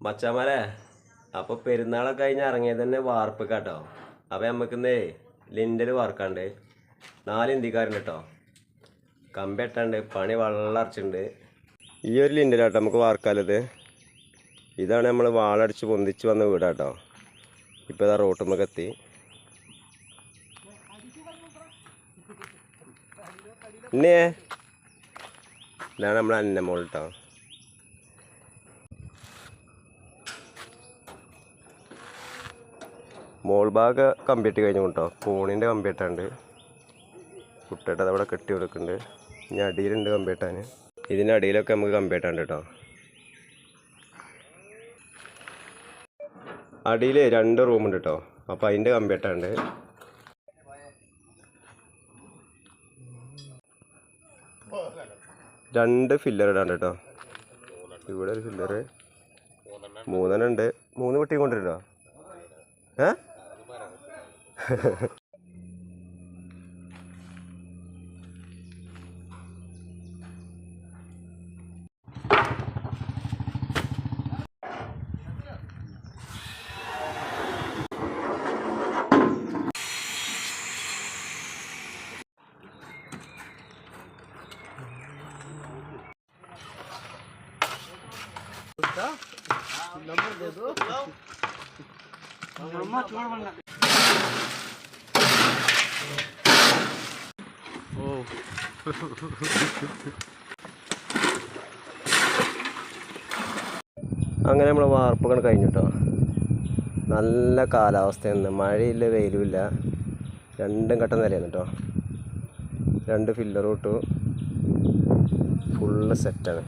മച്ചാമാരെ അപ്പോൾ പെരുന്നാളൊക്കെ കഴിഞ്ഞ് ഇറങ്ങിയത് തന്നെ വാർപ്പ് കേട്ടോ. അപ്പോൾ നമുക്കിന്നേ ലിൻഡൽ വാർക്കാണ്ട് 4 ഇന്ത്യക്കാരുണ്ട് കേട്ടോ. കമ്പി എട്ടാണ്ട് പണി വളർച്ചുണ്ട്. ഈ ഒരു ലിൻഡലാട്ടോ നമുക്ക് വാർക്കാലത്. ഇതാണ് നമ്മൾ വാളടിച്ച് പൊന്തിച്ച് വന്ന വീടാട്ടോ. ഇപ്പോൾ ഇതാ റോട്ടുമ്മക്ക് എത്തി. ഇന്നേ ഇതാണ് നമ്മൾ അന്നമോൾ കേട്ടോ. മോൾ ഭാഗം കമ്പിയിട്ട് കഴിഞ്ഞു കേട്ടോ. കോണിൻ്റെ കമ്പിയിട്ടാണ്ട് കുട്ടിയിട്ട് അതവിടെ കെട്ടി കൊടുക്കുന്നുണ്ട്. ഇനി അടിയിലുണ്ട് കമ്പിയിട്ടാൻ. ഇതിൻ്റെ അടിയിലൊക്കെ നമുക്ക് കമ്പിയിട്ടാണ്ട് കേട്ടോ. അടിയിൽ 2 റൂമുണ്ട് കേട്ടോ. അപ്പോൾ അതിൻ്റെ കമ്പിയിട്ടാണ്ട്. രണ്ട് ഫില്ലർ ഇടാണ്ട് കേട്ടോ. ഇവിടെ ഒരു ഫില്ലറ് 3 ഉണ്ട്. 3 വെട്ടി കൊണ്ടിട്ടോ. नंबर दे दो। അങ്ങനെ നമ്മൾ വാർപ്പൊക്കെ കഴിഞ്ഞു കേട്ടോ. നല്ല കാലാവസ്ഥയാണ്. മഴയില്ല വെയിലുമില്ല. രണ്ടും കട്ട നിലയാണ് കേട്ടോ. 2 ഫില്ലറും ഇട്ടു. ഫുള്ള് സെറ്റാണ്.